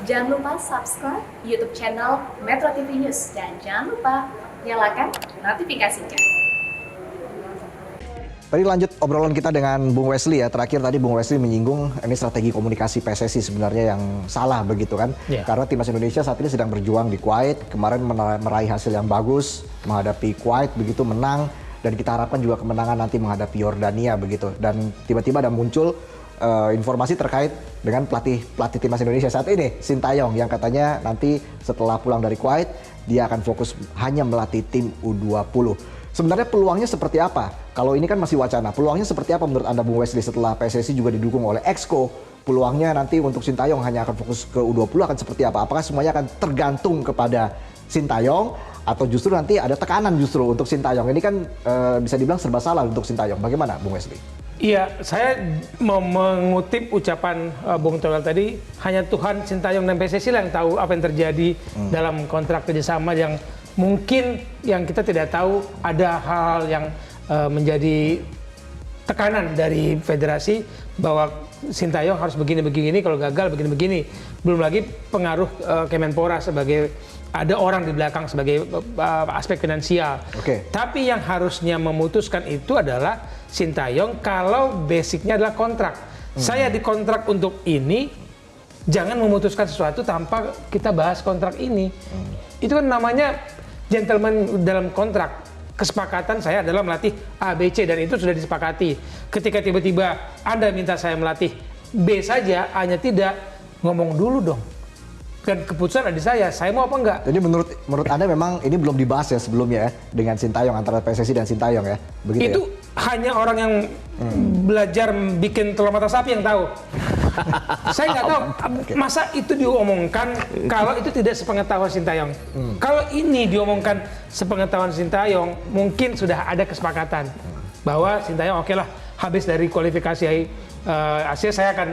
Jangan lupa subscribe YouTube channel Metro TV News dan jangan lupa nyalakan notifikasinya. Tadi lanjut obrolan kita dengan Bung Wesley ya. Terakhir tadi Bung Wesley menyinggung ini strategi komunikasi PSSI sebenarnya yang salah begitu kan. Yeah. Karena timnas Indonesia saat ini sedang berjuang di Kuwait. Kemarin meraih hasil yang bagus menghadapi Kuwait begitu, menang. Dan kita harapkan juga kemenangan nanti menghadapi Yordania begitu. Dan tiba-tiba ada muncul informasi terkait dengan pelatih timnas Indonesia saat ini, Sintayong, yang katanya nanti setelah pulang dari Kuwait dia akan fokus hanya melatih tim U20. Sebenarnya peluangnya seperti apa? Kalau ini kan masih wacana. Peluangnya seperti apa menurut Anda Bung Wesley setelah PSSI juga didukung oleh Exco? Peluangnya nanti untuk Sintayong hanya akan fokus ke U20 akan seperti apa? Apakah semuanya akan tergantung kepada Sintayong atau justru nanti ada tekanan justru untuk Sintayong? Ini kan bisa dibilang serba salah untuk Sintayong. Bagaimana Bung Wesley? Iya, saya mau mengutip ucapan Bung Toel tadi, hanya Tuhan, Sintayong dan PSSI yang tahu apa yang terjadi dalam kontrak kerjasama yang mungkin yang kita tidak tahu. Ada hal yang menjadi tekanan dari federasi bahwa Sintayong harus begini-begini, kalau gagal begini-begini. Belum lagi pengaruh Kemenpora sebagai ada orang di belakang sebagai aspek finansial. Tapi yang harusnya memutuskan itu adalah Sintayong kalau basicnya adalah kontrak. Saya dikontrak untuk ini, jangan memutuskan sesuatu tanpa kita bahas kontrak ini. Itu kan namanya gentleman dalam kontrak. Kesepakatan saya adalah melatih A, B, C dan itu sudah disepakati. Ketika tiba-tiba Anda minta saya melatih B saja, A-nya tidak, ngomong dulu dong. Dan keputusan ada di saya mau apa enggak. Jadi menurut Anda memang ini belum dibahas ya sebelumnya ya dengan Sintayong, antara PSSI dan Sintayong ya? Begitu itu ya? Hanya orang yang belajar bikin telur mata sapi yang tahu. Saya nggak tahu, masa itu diomongkan kalau itu tidak sepengetahuan Sintayong. Kalau ini diomongkan sepengetahuan Sintayong, mungkin sudah ada kesepakatan bahwa Sintayong oke lah, habis dari kualifikasi Asia saya akan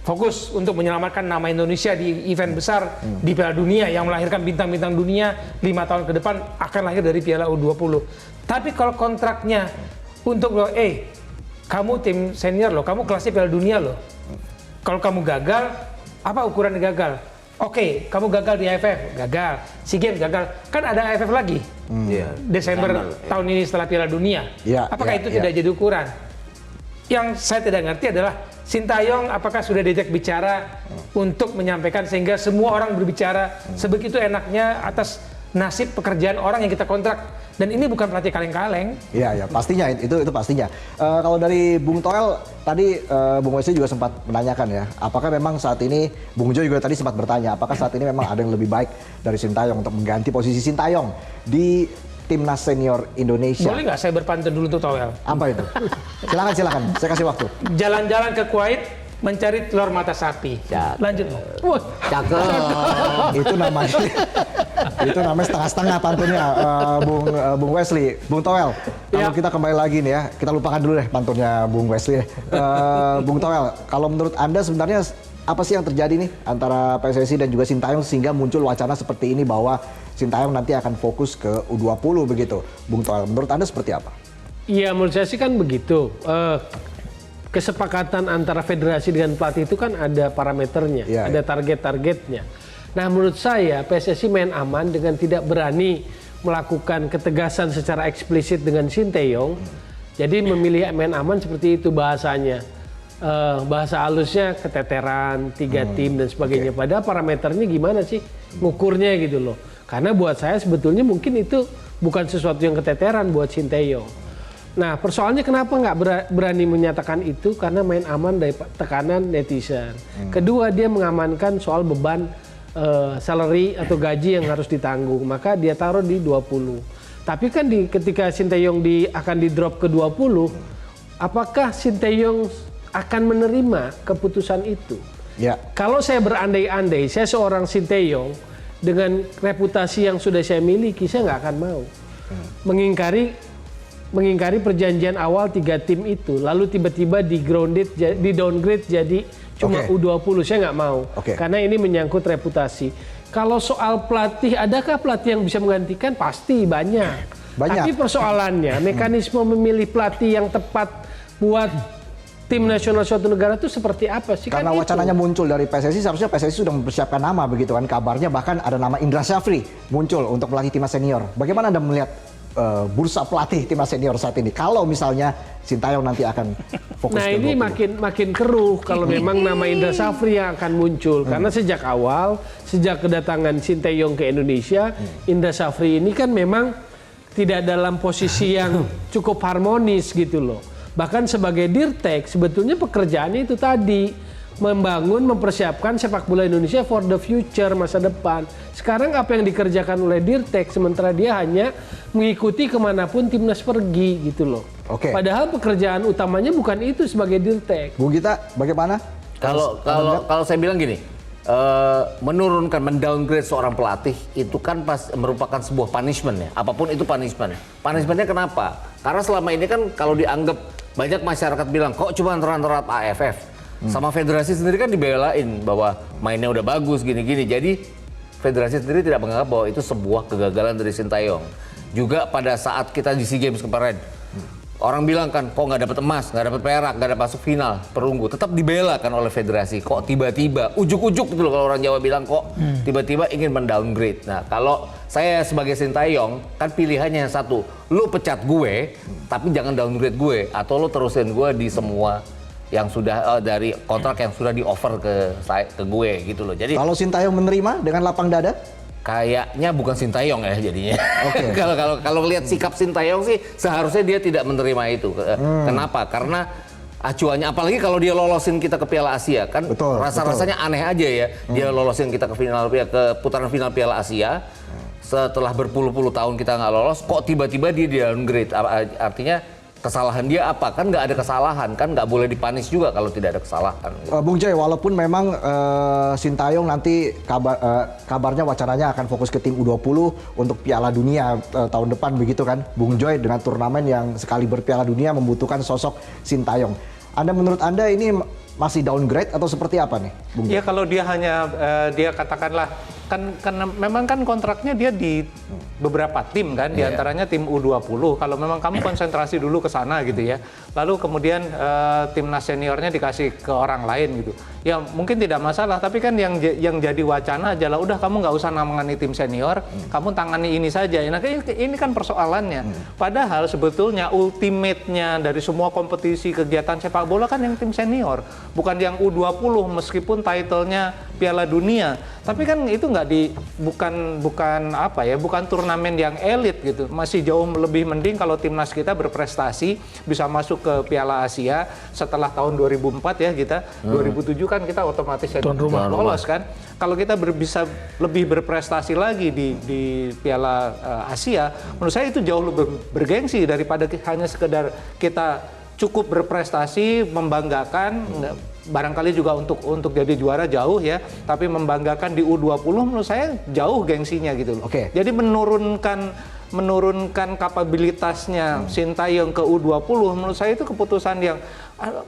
fokus untuk menyelamatkan nama Indonesia di event besar di Piala Dunia yang melahirkan bintang-bintang dunia 5 tahun ke depan akan lahir dari Piala U20. Tapi kalau kontraknya untuk lo, kamu tim senior loh, kamu kelasnya Piala Dunia loh. Kalau kamu gagal, apa ukuran gagal? Oke, kamu gagal di AFF, gagal. SEA Games gagal, kan ada AFF lagi. Desember tahun ini setelah Piala Dunia. Apakah itu tidak jadi ukuran? Yang saya tidak ngerti adalah Sintayong apakah sudah diajak bicara untuk menyampaikan sehingga semua orang berbicara sebegitu enaknya atas nasib pekerjaan orang yang kita kontrak. Dan ini bukan pelatih kaleng-kaleng. Iya, pastinya itu pastinya. Kalau dari Bung Toel tadi Bung Wesley juga sempat menanyakan ya, apakah memang saat ini Bung Jo juga tadi sempat bertanya, apakah saat ini memang ada yang lebih baik dari Sintayong untuk mengganti posisi Sintayong di Timnas Senior Indonesia? Boleh nggak saya berpantun dulu untuk Toel? Apa itu? Silakan, saya kasih waktu. Jalan-jalan ke Kuwait mencari telur mata sapi. Lanjut. Cakep. Itu namanya setengah-setengah pantunnya, Bung Wesley. Bung Toel, kalau kita kembali lagi nih ya, kita lupakan dulu deh pantunnya Bung Wesley. Bung Toel, kalau menurut Anda sebenarnya apa sih yang terjadi nih antara PSSI dan juga Sintayong sehingga muncul wacana seperti ini bahwa Sintayong nanti akan fokus ke U20 begitu? Bung Toel, menurut Anda seperti apa? Iya, menurut saya sih kan begitu. Kesepakatan antara federasi dengan pelatih itu kan ada parameternya, ada target-targetnya. Nah, menurut saya PSSI main aman dengan tidak berani melakukan ketegasan secara eksplisit dengan Sintayong. Jadi memilih main aman seperti itu bahasanya. Bahasa halusnya keteteran, 3 tim dan sebagainya. Padahal parameternya gimana sih ngukurnya gitu loh. Karena buat saya sebetulnya mungkin itu bukan sesuatu yang keteteran buat Sintayong. Nah, persoalannya kenapa nggak berani menyatakan itu? Karena main aman dari tekanan netizen. Kedua, dia mengamankan soal beban salary atau gaji yang harus ditanggung. Maka dia taruh di 20. Tapi kan ketika Sintayong akan di drop ke 20, apakah Sintayong akan menerima keputusan itu? Kalau saya berandai-andai, saya seorang Sintayong dengan reputasi yang sudah saya miliki, saya nggak akan mau mengingkari perjanjian awal 3 tim itu, lalu tiba-tiba di downgrade jadi cuma U20, saya nggak mau. Karena ini menyangkut reputasi. Kalau soal pelatih, adakah pelatih yang bisa menggantikan? Pasti banyak. Tapi persoalannya, mekanisme memilih pelatih yang tepat buat tim nasional suatu negara itu seperti apa sih? Karena kan wacananya itu muncul dari PSSI, seharusnya PSSI sudah mempersiapkan nama begitu kan. Kabarnya bahkan ada nama Indra Syafri muncul untuk melatih timnas senior. Bagaimana Anda melihat bursa pelatih timnas senior saat ini? Kalau misalnya Sintayong nanti akan fokus nah ke ini 20. makin keruh kalau memang nama Indra Syafri yang akan muncul. Karena sejak awal, sejak kedatangan Sintayong ke Indonesia, Indra Syafri ini kan memang tidak dalam posisi yang cukup harmonis gitu loh. Bahkan sebagai dirtek, sebetulnya pekerjaannya itu tadi, membangun, mempersiapkan sepak bola Indonesia for the future, masa depan. Sekarang apa yang dikerjakan oleh dirtek, sementara dia hanya mengikuti kemanapun timnas pergi gitu loh. Oke. Padahal pekerjaan utamanya bukan itu sebagai dirtek. Bung Gita, bagaimana? Kalau saya bilang gini, menurunkan, mendowngrade seorang pelatih itu kan merupakan sebuah punishment ya. Apapun itu punishment. Punishmentnya kenapa? Karena selama ini kan kalau dianggap banyak masyarakat bilang kok cuma runner-up AFF. Sama federasi sendiri kan dibelain bahwa mainnya udah bagus gini-gini. Jadi federasi sendiri tidak menganggap bahwa itu sebuah kegagalan dari Sintayong. Juga pada saat kita di SEA Games kemarin, orang bilang kan kok nggak dapat emas, nggak dapat perak, nggak dapat masuk final, perunggu. Tetap dibela kan oleh federasi. Kok tiba-tiba ujuk-ujuk gitu loh kalau orang Jawa bilang kok tiba-tiba ingin mendowngrade. Nah kalau saya sebagai Sintayong kan pilihannya yang satu, lu pecat gue, tapi jangan downgrade gue, atau lu terusin gue di semua yang sudah dari kontrak yang sudah di offer ke gue gitu loh. Jadi Kalau Sintayong menerima dengan lapang dada? kayaknya bukan Sintayong ya jadinya. Oke. Kalau lihat sikap Sintayong sih seharusnya dia tidak menerima itu. Kenapa? Karena acuannya, apalagi kalau dia lolosin kita ke Piala Asia kan, rasa-rasanya aneh aja ya. Dia lolosin kita ke putaran final Piala Asia. Setelah berpuluh-puluh tahun kita nggak lolos, kok tiba-tiba dia downgrade? Artinya kesalahan dia apa? Kan nggak ada kesalahan, kan nggak boleh dipanis juga kalau tidak ada kesalahan. Bung Joy, walaupun memang Sintayong nanti kabarnya wacananya akan fokus ke tim U20 untuk Piala Dunia tahun depan begitu kan, Bung Joy, dengan turnamen yang sekali berPiala Dunia membutuhkan sosok Sintayong. Menurut Anda ini masih downgrade atau seperti apa nih, Bung Joy? Ya kalau dia hanya dia katakanlah kan memang kan kontraknya dia di beberapa tim kan, diantaranya tim U20. Kalau memang kamu konsentrasi dulu ke sana gitu ya, lalu kemudian timnas seniornya dikasih ke orang lain gitu, ya mungkin tidak masalah. Tapi kan yang jadi wacana adalah udah kamu nggak usah nangani tim senior, kamu tangani ini saja. Nah ini kan persoalannya. Padahal sebetulnya ultimate-nya dari semua kompetisi kegiatan sepak bola kan yang tim senior, bukan yang U20 meskipun title-nya Piala Dunia. Tapi kan itu bukan turnamen yang elit gitu. Masih jauh lebih mending kalau timnas kita berprestasi bisa masuk ke Piala Asia setelah tahun 2004 ya kita. 2007 kan kita otomatis lolos kan. Kalau kita bisa lebih berprestasi lagi di Piala Asia, menurut saya itu jauh lebih bergengsi daripada hanya sekedar kita cukup berprestasi, membanggakan, barangkali juga untuk jadi juara jauh ya, tapi membanggakan di U20 menurut saya jauh gengsinya gitu loh. Oke. Jadi menurunkan kapabilitasnya Sintayong ke U20 menurut saya itu keputusan yang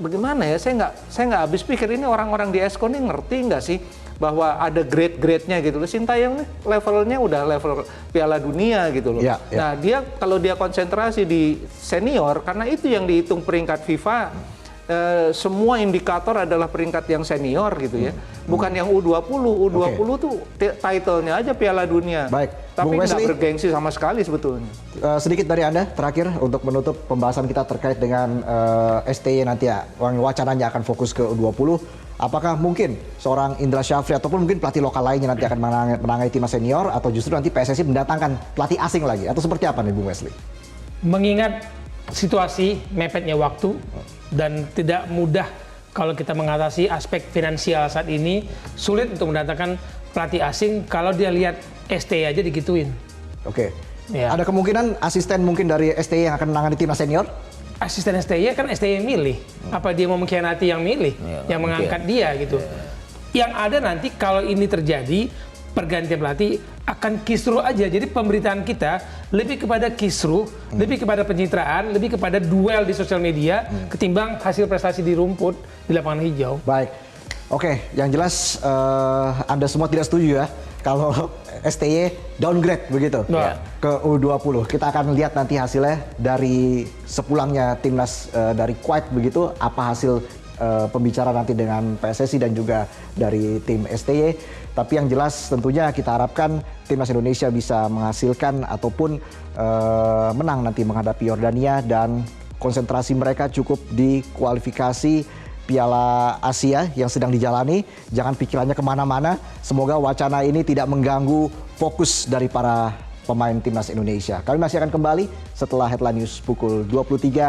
bagaimana ya, saya nggak habis pikir. Ini orang-orang di Eskon ini ngerti nggak sih bahwa ada grade-grade-nya gitu loh. Sintayong nih levelnya udah level Piala Dunia gitu loh. Ya. Nah dia kalau dia konsentrasi di senior, karena itu yang dihitung peringkat FIFA, semua indikator adalah peringkat yang senior gitu ya, bukan yang U20. U20 tuh title-nya aja Piala Dunia. Baik. Tapi Bung nggak Wesley, bergengsi sama sekali sebetulnya. sedikit dari Anda terakhir untuk menutup pembahasan kita terkait dengan STY nanti ya, wacananya akan fokus ke U20. Apakah mungkin seorang Indra Syafri ataupun mungkin pelatih lokal lainnya nanti akan menangani timnas senior, atau justru nanti PSSI mendatangkan pelatih asing lagi, atau seperti apa nih Bung Wesley? Mengingat situasi mepetnya waktu dan tidak mudah kalau kita mengatasi aspek finansial saat ini, sulit untuk mendatangkan pelatih asing kalau dia lihat STY aja digituin. Oke. Ya. Ada kemungkinan asisten mungkin dari STY yang akan menangani timnas senior? Asisten STY kan STY yang milih. Apa dia mau mengkhianati yang milih, yang mengangkat dia gitu. Yang ada nanti kalau ini terjadi, pergantian pelatih akan kisruh aja. Jadi pemberitaan kita lebih kepada kisruh, lebih kepada pencitraan, lebih kepada duel di sosial media ketimbang hasil prestasi di rumput di lapangan hijau. Baik. Oke, yang jelas Anda semua tidak setuju ya kalau STY downgrade begitu ke U20. Kita akan lihat nanti hasilnya dari sepulangnya timnas dari Kuwait begitu, apa hasil pembicaraan nanti dengan PSSI dan juga dari tim STY. Tapi yang jelas tentunya kita harapkan timnas Indonesia bisa menghasilkan ataupun menang nanti menghadapi Yordania, dan konsentrasi mereka cukup di kualifikasi Piala Asia yang sedang dijalani. Jangan pikirannya kemana-mana. Semoga wacana ini tidak mengganggu fokus dari para pemain timnas Indonesia. Kami masih akan kembali setelah Headline News pukul 23